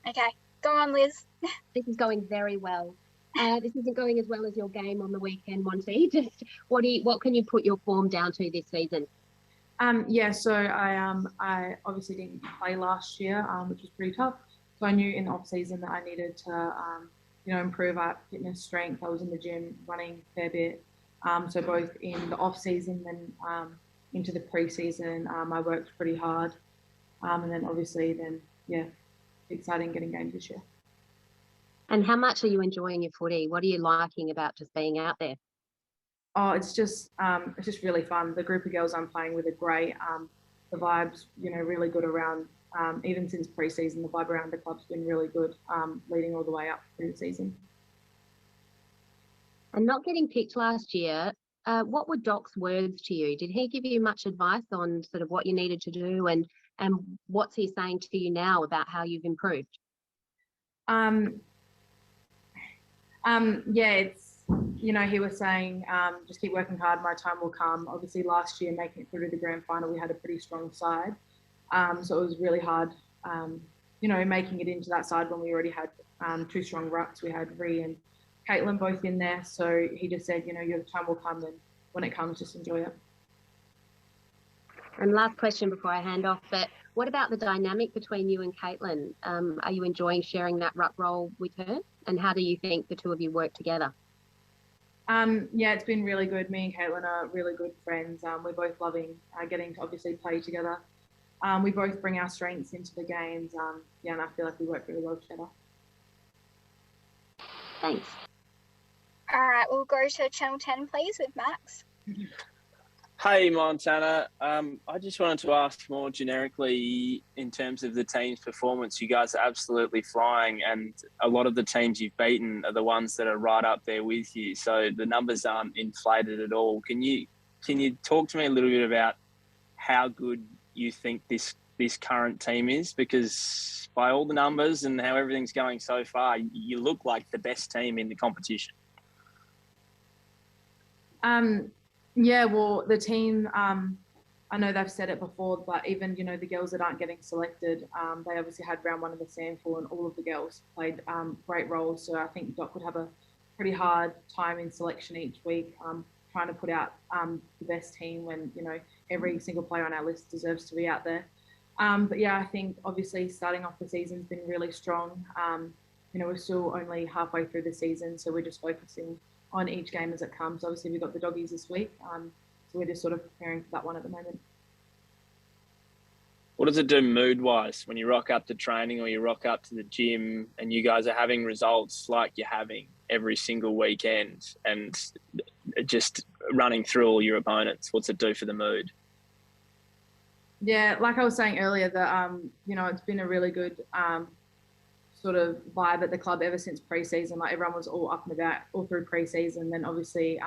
Okay, go on, Liz. This is going very well. This isn't going as well as your game on the weekend, Monty. Just what can you put your form down to this season? So I obviously didn't play last year, which was pretty tough. So I knew in the off season that I needed to improve our fitness strength. I was in the gym running a fair bit. So both in the off season and into the pre-season, I worked pretty hard. And then obviously exciting getting games this year. And how much are you enjoying your footy? What are you liking about just being out there? Oh, it's just really fun. The group of girls I'm playing with are great. The vibes, really good around. Even since pre-season, the vibe around the club's been really good, leading all the way up through the season. And not getting picked last year, what were Doc's words to you? Did he give you much advice on sort of what you needed to do, and what's he saying to you now about how you've improved? It's, he was saying, just keep working hard, my time will come. Obviously last year, making it through to the grand final, we had a pretty strong side. So it was really hard, making it into that side when we already had two strong rucks. We had Ree and Caitlin both in there. So he just said, your time will come, and when it comes, just enjoy it. And last question before I hand off, but what about the dynamic between you and Caitlin? Are you enjoying sharing that ruck role with her? And how do you think the two of you work together? It's been really good. Me and Caitlin are really good friends. We're both loving getting to obviously play together. We both bring our strengths into the games. And I feel like we work really well together. Thanks. All right, we'll go to Channel 10, please, with Max. Hey, Montana. I just wanted to ask more generically in terms of the team's performance. You guys are absolutely flying, and a lot of the teams you've beaten are the ones that are right up there with you. So the numbers aren't inflated at all. Can you talk to me a little bit about how good you think this current team is? Because by all the numbers and how everything's going so far, you look like the best team in the competition. Well, the team, I know they've said it before, but even, the girls that aren't getting selected, they obviously had round one of the sample, and all of the girls played great roles. So I think Doc would have a pretty hard time in selection each week, trying to put out the best team when, every single player on our list deserves to be out there. I think obviously starting off the season's been really strong. We're still only halfway through the season, so we're just focusing on each game as it comes. Obviously, we've got the doggies this week, so we're just sort of preparing for that one at the moment. What does it do mood-wise when you rock up to training or you rock up to the gym and you guys are having results like you're having every single weekend and just running through all your opponents? What's it do for the mood? Yeah, like I was saying earlier, that it's been a really good sort of vibe at the club ever since pre-season. Like everyone was all up and about all through pre-season. Then obviously,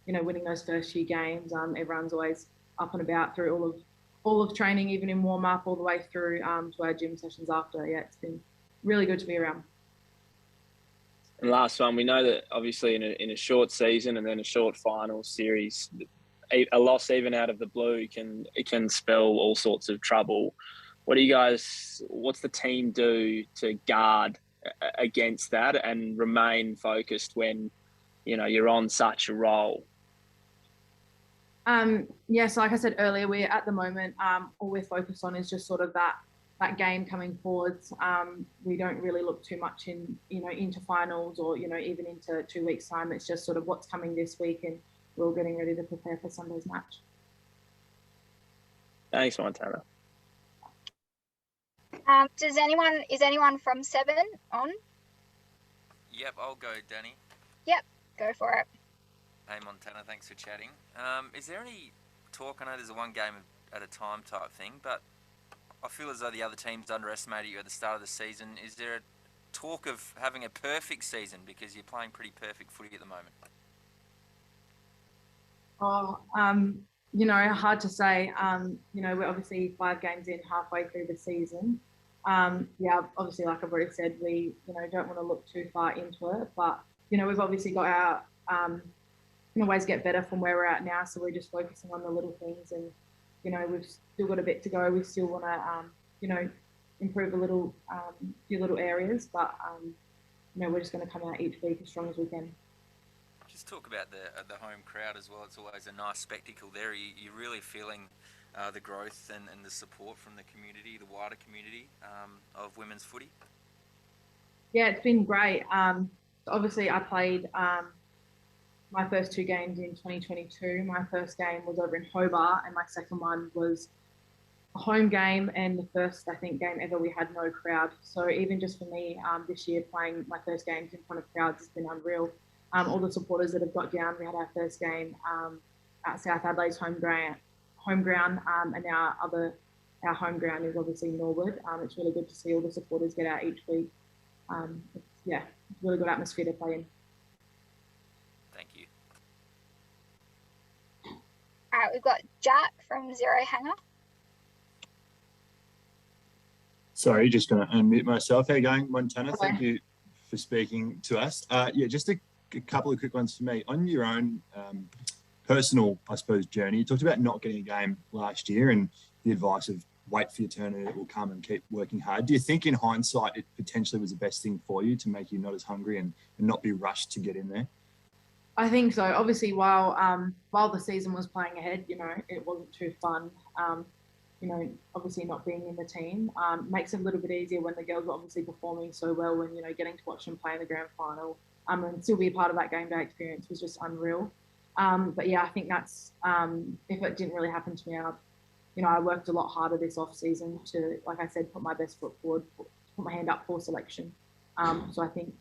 winning those first few games, everyone's always up and about through all of training, even in warm up, all the way through to our gym sessions after. Yeah, it's been really good to be around. And last one, we know that obviously in a short season and then a short final series, a loss even out of the blue can spell all sorts of trouble. What's the team do to guard against that and remain focused when, you're on such a roll? So like I said earlier, we're at the moment, all we're focused on is just sort of that game coming forwards. We don't really look too much into finals or, even into 2 weeks' time. It's just sort of what's coming this week, and we're all getting ready to prepare for Sunday's match. Thanks, Montana. Is anyone from 7 on? Yep, I'll go, Danny. Yep, go for it. Hey, Montana, thanks for chatting. Is there any talk? I know there's a one game at a time type thing, but I feel as though the other teams underestimated you at the start of the season. Is there a talk of having a perfect season because you're playing pretty perfect footy at the moment? Hard to say. We're obviously 5 games in, halfway through the season. Obviously, like I've already said, we, don't want to look too far into it, but, we've obviously got our, always get better from where we're at now. So we're just focusing on the little things, and, we've still got a bit to go. We still want to, improve a little few little areas, but we're just going to come out each week as strong as we can. Just talk about the home crowd as well. It's always a nice spectacle there. You're really feeling the growth and the support from the community, the wider community of women's footy. Yeah, it's been great. Obviously, I played my first 2 games in 2022. My first game was over in Hobart, and my second one was a home game, and the first, I think, game ever we had no crowd. So even just for me, this year playing my first games in front of crowds has been unreal. All the supporters that have got down. We had our first game at South Adelaide's home ground, and now our home ground is obviously Norwood. It's really good to see all the supporters get out each week. It's really good atmosphere to play in. Thank you. All right, we've got Jack from Zero Hanger. Sorry, just going to unmute myself. How are you going, Montana? Hello. Thank you for speaking to us. Just a couple of quick ones for me. On your own personal, I suppose, journey, you talked about not getting a game last year and the advice of wait for your turn and it will come and keep working hard. Do you think in hindsight it potentially was the best thing for you to make you not as hungry and not be rushed to get in there? I think so. Obviously, while the season was playing ahead, it wasn't too fun. Obviously not being in the team makes it a little bit easier when the girls were obviously performing so well and, getting to watch them play in the grand final and still be a part of that game day experience was just unreal. But yeah, I think that's, if it didn't really happen to me, I worked a lot harder this off season to, like I said, put my best foot forward, put my hand up for selection. So I think,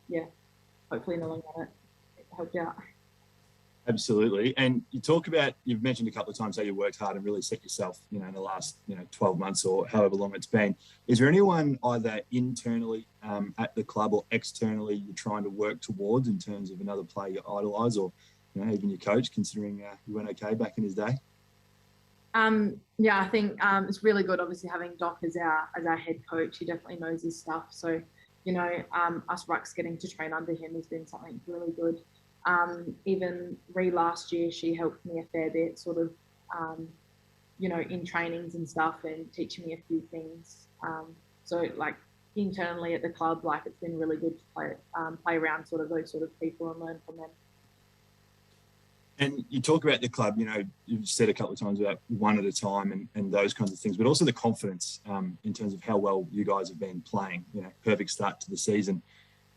hopefully in the long run it helped out. Absolutely. And you've mentioned a couple of times how you worked hard and really set yourself, in the last, 12 months or however long it's been. Is there anyone either internally at the club or externally you're trying to work towards in terms of another player you idolise or, even your coach, considering you went okay back in his day? I think it's really good, obviously, having Doc as our head coach. He definitely knows his stuff. So, us rucks getting to train under him has been something really good. Even last year, she helped me a fair bit, sort of, in trainings and stuff and teaching me a few things. So, like, internally at the club, like, it's been really good to play around sort of those sort of people and learn from them. And you talk about the club, you've said a couple of times about one at a time and those kinds of things, but also the confidence in terms of how well you guys have been playing, perfect start to the season.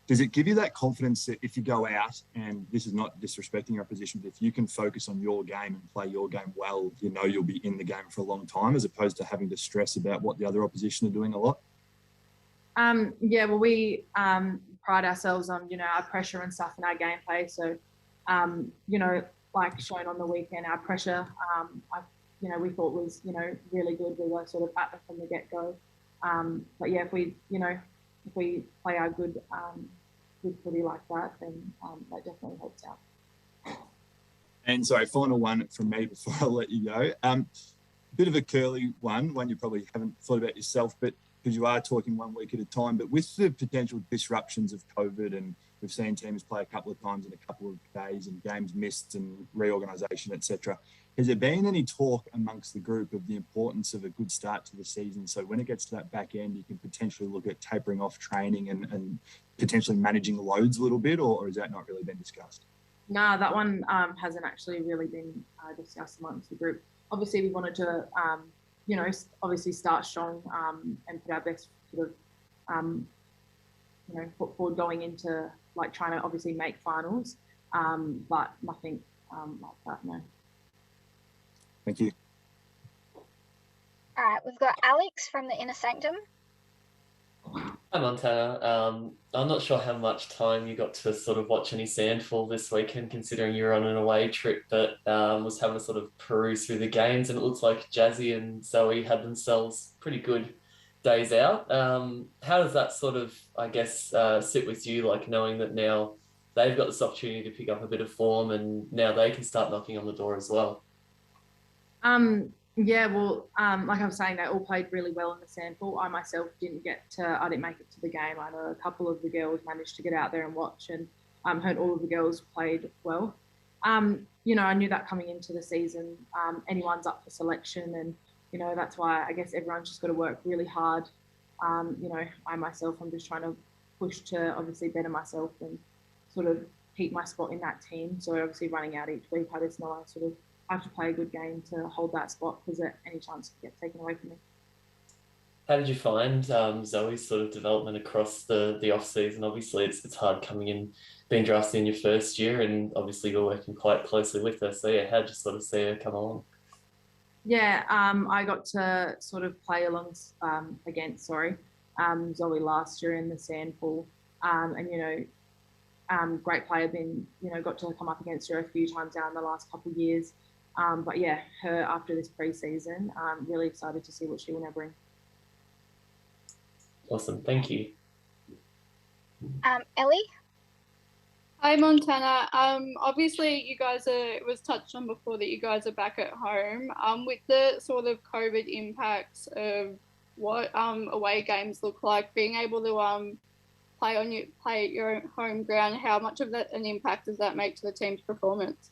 Does it give you that confidence that if you go out, and this is not disrespecting your opposition, but if you can focus on your game and play your game well, you'll be in the game for a long time, as opposed to having to stress about what the other opposition are doing a lot? We pride ourselves on, our pressure and stuff in our gameplay. So, like shown on the weekend, our pressure, we thought was, really good. We were sort of at them from the get-go. But yeah, if we play our good footy like that, then that definitely helps out. And sorry, final one from me before I let you go. Bit of a curly one you probably haven't thought about yourself, but because you are talking 1 week at a time, but with the potential disruptions of COVID, and we've seen teams play a couple of times in a couple of days and games missed and reorganisation, etc. Has there been any talk amongst the group of the importance of a good start to the season? So when it gets to that back end, you can potentially look at tapering off training and potentially managing loads a little bit, or has that not really been discussed? No, that one hasn't actually really been discussed amongst the group. Obviously, we wanted to, obviously start strong and put our best sort of, foot forward going into like trying to obviously make finals, but nothing like that, no. Thank you. All right, we've got Alex from the Inner Sanctum. Hi Montana. I'm not sure how much time you got to sort of watch any sandfall this weekend, considering you were on an away trip, but was having a sort of peruse through the games, and it looks like Jazzy and Zoe had themselves pretty good days out. How does that sort of, I guess, sit with you, like knowing that now they've got this opportunity to pick up a bit of form and now they can start knocking on the door as well? Like I was saying, they all played really well in the sandfall. I myself didn't make it to the game. I know a couple of the girls managed to get out there and watch, and heard all of the girls played well. I knew that coming into the season, anyone's up for selection, and that's why I guess everyone's just got to work really hard You know, I myself, I'm just trying to push to obviously better myself and sort of keep my spot in that team. So obviously running out each week, I just know I sort of have to play a good game to hold that spot because at any chance it gets taken away from me. How did you find Zoe's sort of development across the off season? Obviously, it's hard coming in, being drafted in your first year, and obviously you're working quite closely with her. So yeah, how did you sort of see her come along? Yeah, I got to sort of play against Zoe last year in the sandpool, and you know, great player. Got to come up against her a few times now in the last couple of years. But yeah, her after this pre-season, really excited to see what she will now bring. Awesome, thank you. Ellie? Hi, Montana. Obviously, you guys it was touched on before that you guys are back at home. With the sort of COVID impacts of what away games look like, being able to play at your own home ground, how much of an impact does that make to the team's performance?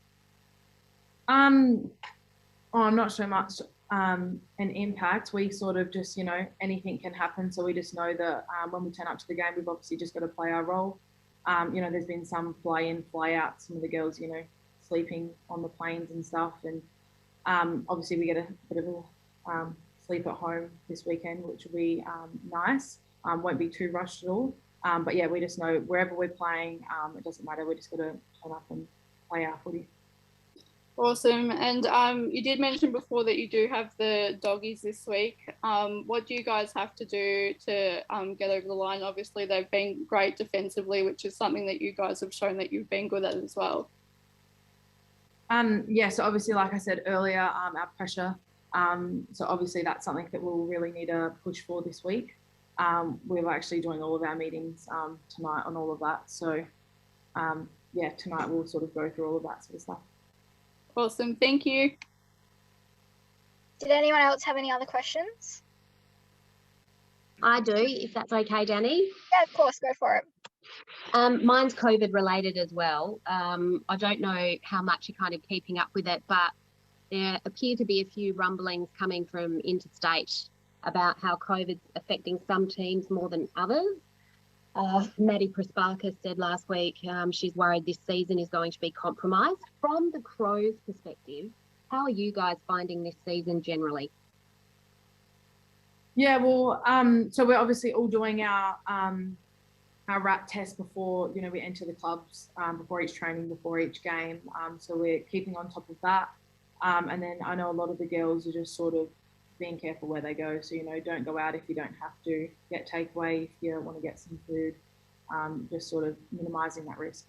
I'm not so much an impact. We sort of just, you know, anything can happen. So we just know that when we turn up to the game, we've obviously just got to play our role. You know, there's been some fly in, fly out, some of the girls, you know, sleeping on the planes and stuff. And obviously we get a bit of a sleep at home this weekend, which will be nice. Won't be too rushed at all. But yeah, we just know wherever we're playing, it doesn't matter. We're just got to turn up and play our footy. Awesome. And you did mention before that you do have the doggies this week. What do you guys have to do to get over the line? Obviously, they've been great defensively, which is something that you guys have shown that you've been good at as well. Yeah, so obviously, like I said earlier, our pressure. So obviously, that's something that we'll really need to push for this week. We're actually doing all of our meetings tonight on all of that. So yeah, tonight we'll sort of go through all of that sort of stuff. Awesome. Thank you. Did anyone else have any other questions? I do, if that's okay, Danny. Yeah, of course, go for it. Mine's COVID related as well. I don't know how much you're kind of keeping up with it, but there appear to be a few rumblings coming from interstate about how COVID's affecting some teams more than others. Maddie Prasparkas said last week she's worried this season is going to be compromised. From the Crows' perspective, how are you guys finding this season generally? Yeah, well, so we're obviously all doing our RAT test before, you know, we enter the clubs, before each training, before each game. So we're keeping on top of that. And then I know a lot of the girls are just sort of being careful where they go. So, you know, don't go out if you don't have to. Get takeaway if you want to get some food. Just sort of minimising that risk.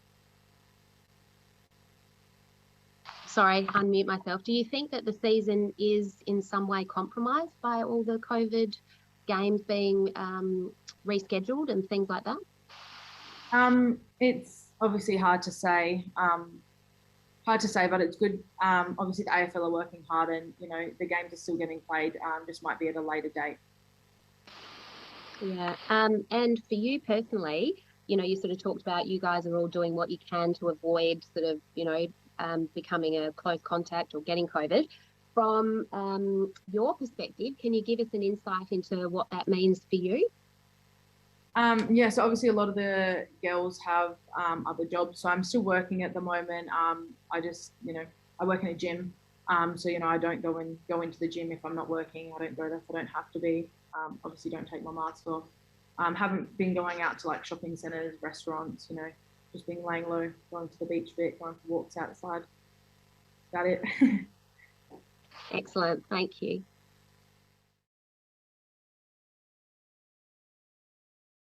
Sorry, unmute myself. Do you think that the season is in some way compromised by all the COVID games being rescheduled and things like that? It's obviously hard to say. But it's good. Obviously, the AFL are working hard, and you know the games are still getting played. Just might be at a later date. Yeah. And for you personally, you know, you sort of talked about you guys are all doing what you can to avoid sort of, you know, becoming a close contact or getting COVID. From your perspective, can you give us an insight into what that means for you? Yeah, so obviously a lot of the girls have other jobs. So I'm still working at the moment. I just, you know, I work in a gym. So, you know, I don't go into the gym if I'm not working. I don't go there if I don't have to be. Obviously don't take my mask off. Haven't been going out to like shopping centres, restaurants, you know, just being laying low, going to the beach a bit, going for walks outside. Is that it? Excellent. Thank you.